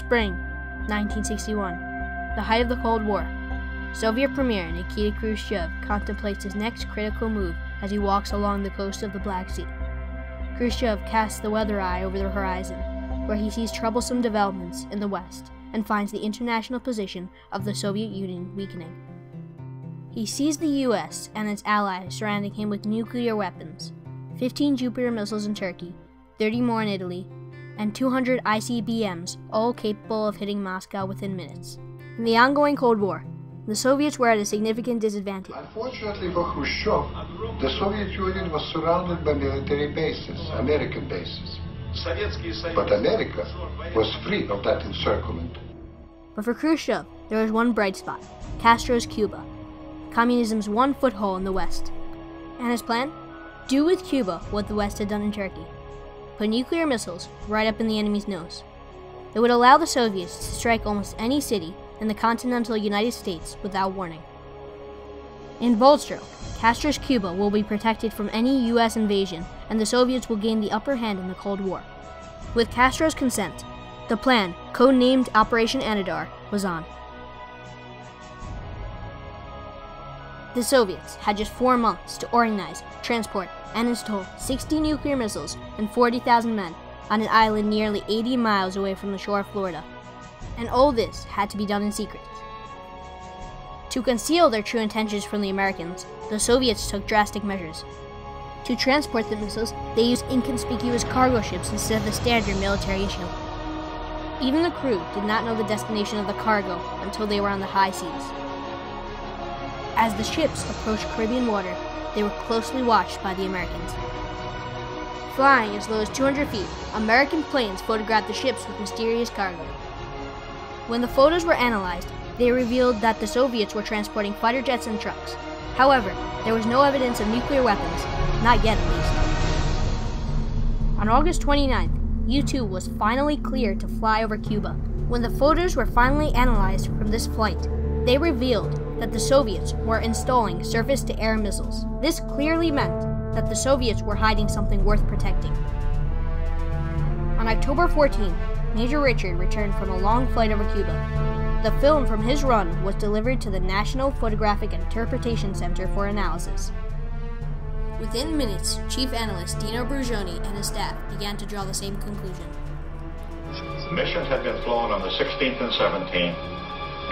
Spring 1961, the height of the Cold War. Soviet Premier Nikita Khrushchev contemplates his next critical move as he walks along the coast of the Black Sea. Khrushchev casts the weather eye over the horizon, where he sees troublesome developments in the West and finds the international position of the Soviet Union weakening. He sees the U.S. and its allies surrounding him with nuclear weapons, 15 Jupiter missiles in Turkey, 30 more in Italy, and 200 ICBMs, all capable of hitting Moscow within minutes. In the ongoing Cold War, the Soviets were at a significant disadvantage. Unfortunately for Khrushchev, the Soviet Union was surrounded by military bases, American bases. But America was free of that encirclement. But for Khrushchev, there was one bright spot: Castro's Cuba, communism's one foothold in the West. And his plan? Do with Cuba what the West had done in Turkey. Put nuclear missiles right up in the enemy's nose. It would allow the Soviets to strike almost any city in the continental United States without warning. In bold stroke, Castro's Cuba will be protected from any U.S. invasion, and the Soviets will gain the upper hand in the Cold War. With Castro's consent, the plan, codenamed Operation Anadar, was on. The Soviets had just 4 months to organize, transport, and install 60 nuclear missiles and 40,000 men on an island nearly 80 miles away from the shore of Florida. And all this had to be done in secret. To conceal their true intentions from the Americans, the Soviets took drastic measures. To transport the missiles, they used inconspicuous cargo ships instead of the standard military issue. Even the crew did not know the destination of the cargo until they were on the high seas. As the ships approached Caribbean water, they were closely watched by the Americans. Flying as low as 200 feet, American planes photographed the ships with mysterious cargo. When the photos were analyzed, they revealed that the Soviets were transporting fighter jets and trucks. However, there was no evidence of nuclear weapons, not yet at least. On August 29th, U-2 was finally cleared to fly over Cuba. When the photos were finally analyzed from this flight, they revealed that the Soviets were installing surface-to-air missiles. This clearly meant that the Soviets were hiding something worth protecting. On October 14th, Major Richard returned from a long flight over Cuba. The film from his run was delivered to the National Photographic Interpretation Center for analysis. Within minutes, Chief Analyst Dino Brugioni and his staff began to draw the same conclusion. The missions had been flown on the 16th and 17th,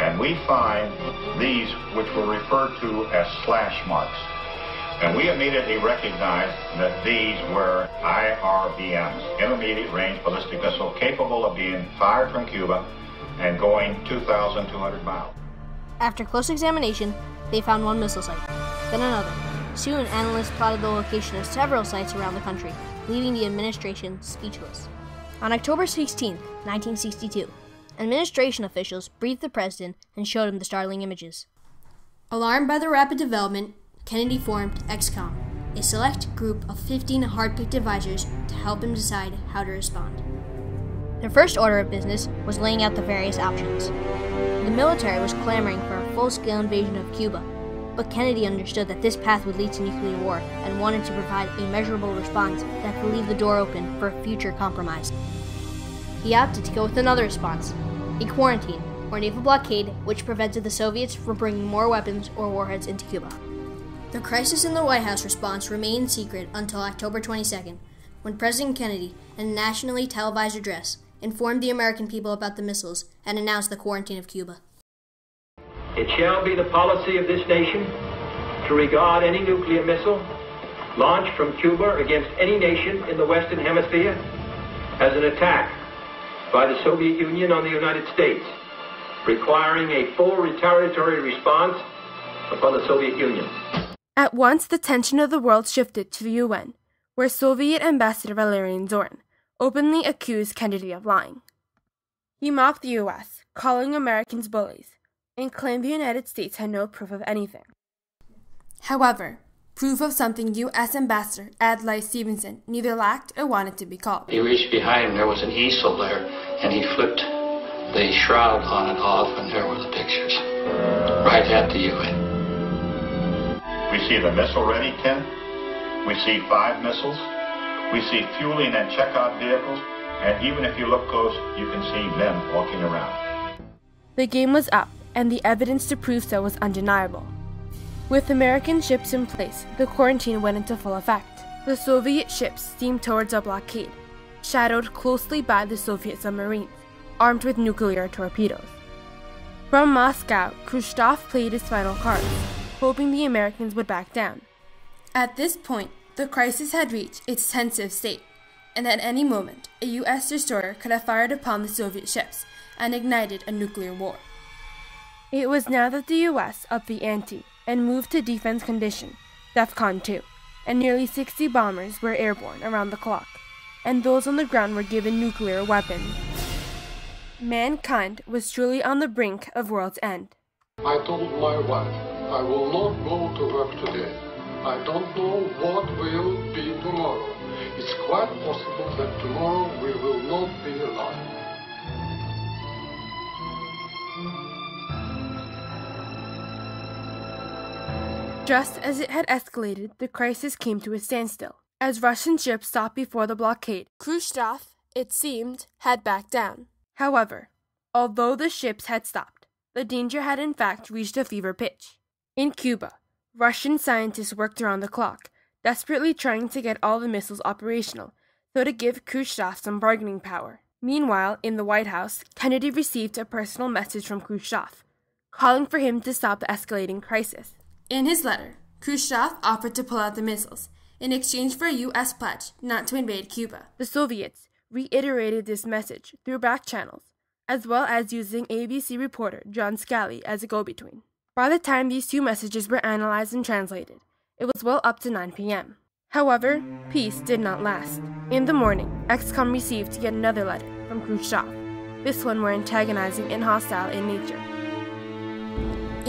and we find these which were referred to as slash marks. And we immediately recognized that these were IRBMs, intermediate range ballistic missile, capable of being fired from Cuba and going 2,200 miles. After close examination, they found one missile site, then another. Soon, analysts plotted the location of several sites around the country, leaving the administration speechless. On October 16, 1962, administration officials briefed the president and showed him the startling images. Alarmed by the rapid development, Kennedy formed XCOM, a select group of 15 hard-picked advisors to help him decide how to respond. Their first order of business was laying out the various options. The military was clamoring for a full-scale invasion of Cuba, but Kennedy understood that this path would lead to nuclear war and wanted to provide a measurable response that could leave the door open for a future compromise. He opted to go with another response, a quarantine, or naval blockade, which prevented the Soviets from bringing more weapons or warheads into Cuba. The crisis in the White House response remained secret until October 22nd, when President Kennedy, in a nationally televised address, informed the American people about the missiles and announced the quarantine of Cuba. It shall be the policy of this nation to regard any nuclear missile launched from Cuba against any nation in the Western Hemisphere as an attack by the Soviet Union on the United States, requiring a full retaliatory response upon the Soviet Union. At once, the attention of the world shifted to the UN, where Soviet Ambassador Valerian Zorin openly accused Kennedy of lying. He mocked the U.S., calling Americans bullies, and claimed the United States had no proof of anything. However, proof of something U.S. Ambassador Adlai Stevenson neither lacked or wanted to be called. He reached behind him, there was an easel there, and he flipped the shroud on and off, and there were the pictures, right at the UN. We see the missile ready, Ken. We see 5 missiles. We see fueling and checkout vehicles. And even if you look close, you can see men walking around. The game was up, and the evidence to prove so was undeniable. With American ships in place, the quarantine went into full effect. The Soviet ships steamed towards a blockade, shadowed closely by the Soviet submarines, armed with nuclear torpedoes. From Moscow, Khrushchev played his final cards, hoping the Americans would back down. At this point, the crisis had reached its tensive state, and at any moment, a U.S. destroyer could have fired upon the Soviet ships and ignited a nuclear war. It was now that the U.S. upped the ante and moved to defense condition, DEFCON 2, and nearly 60 bombers were airborne around the clock, and those on the ground were given nuclear weapons. Mankind was truly on the brink of world's end. I told my wife, I will not go to work today. I don't know what will be tomorrow. It's quite possible that tomorrow we will not be alive. Just as it had escalated, the crisis came to a standstill. As Russian ships stopped before the blockade, Khrushchev, it seemed, had backed down. However, although the ships had stopped, the danger had in fact reached a fever pitch. In Cuba, Russian scientists worked around the clock, desperately trying to get all the missiles operational, so to give Khrushchev some bargaining power. Meanwhile, in the White House, Kennedy received a personal message from Khrushchev, calling for him to stop the escalating crisis. In his letter, Khrushchev offered to pull out the missiles, in exchange for a U.S. pledge not to invade Cuba. The Soviets reiterated this message through back channels, as well as using ABC reporter John Scali as a go-between. By the time these two messages were analyzed and translated, it was well up to 9 p.m. However, peace did not last. In the morning, XCOM received yet another letter from Khrushchev, this one more antagonizing and hostile in nature.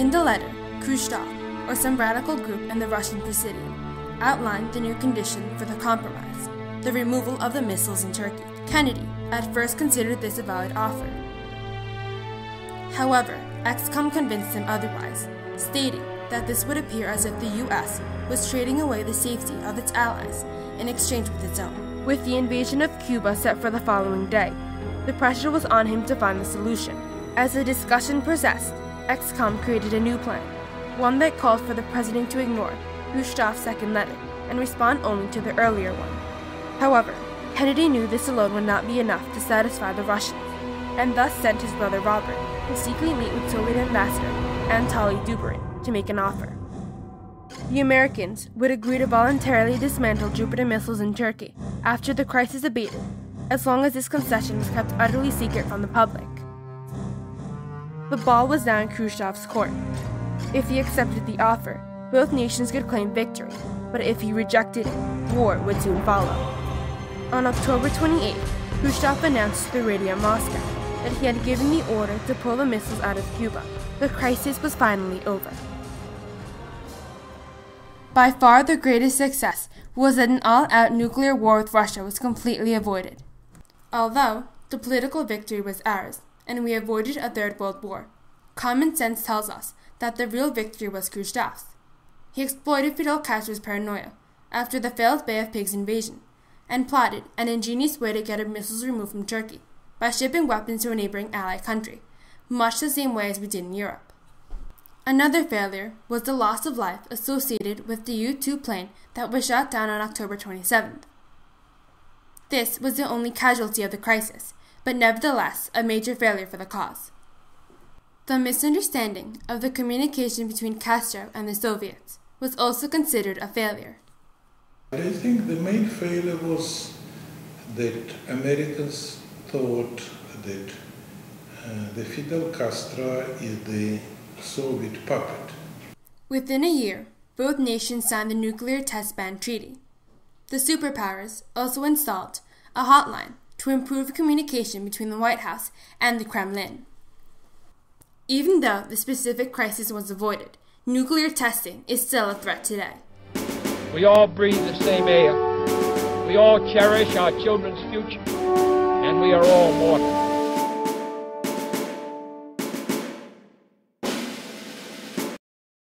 In the letter, Khrushchev, or some radical group in the Russian Presidium, outlined the new condition for the compromise, the removal of the missiles in Turkey. Kennedy at first considered this a valid offer. However, XCOM convinced him otherwise, stating that this would appear as if the U.S. was trading away the safety of its allies in exchange with its own. With the invasion of Cuba set for the following day, the pressure was on him to find the solution. As the discussion progressed, XCOM created a new plan, one that called for the president to ignore Khrushchev's second letter and respond only to the earlier one. However, Kennedy knew this alone would not be enough to satisfy the Russians, and thus sent his brother Robert to secretly meet with Soviet Ambassador Anatoly Duberin to make an offer. The Americans would agree to voluntarily dismantle Jupiter missiles in Turkey after the crisis abated, as long as this concession was kept utterly secret from the public. The ball was now in Khrushchev's court. If he accepted the offer, both nations could claim victory, but if he rejected it, war would soon follow. On October 28th, Khrushchev announced through Radio Moscow that he had given the order to pull the missiles out of Cuba. The crisis was finally over. By far the greatest success was that an all-out nuclear war with Russia was completely avoided. Although the political victory was ours, and we avoided a Third World War, common sense tells us that the real victory was Khrushchev's. He exploited Fidel Castro's paranoia after the failed Bay of Pigs invasion, and plotted an ingenious way to get our missiles removed from Turkey by shipping weapons to a neighboring ally country, much the same way as we did in Europe. Another failure was the loss of life associated with the U-2 plane that was shot down on October 27th. This was the only casualty of the crisis, but nevertheless a major failure for the cause. The misunderstanding of the communication between Castro and the Soviets was also considered a failure. I think the main failure was that Americans thought that the Fidel Castro is the Soviet puppet. Within a year, both nations signed the Nuclear Test Ban Treaty. The superpowers also installed a hotline to improve communication between the White House and the Kremlin. Even though the specific crisis was avoided, nuclear testing is still a threat today. We all breathe the same air. We all cherish our children's future, and we are all mortal.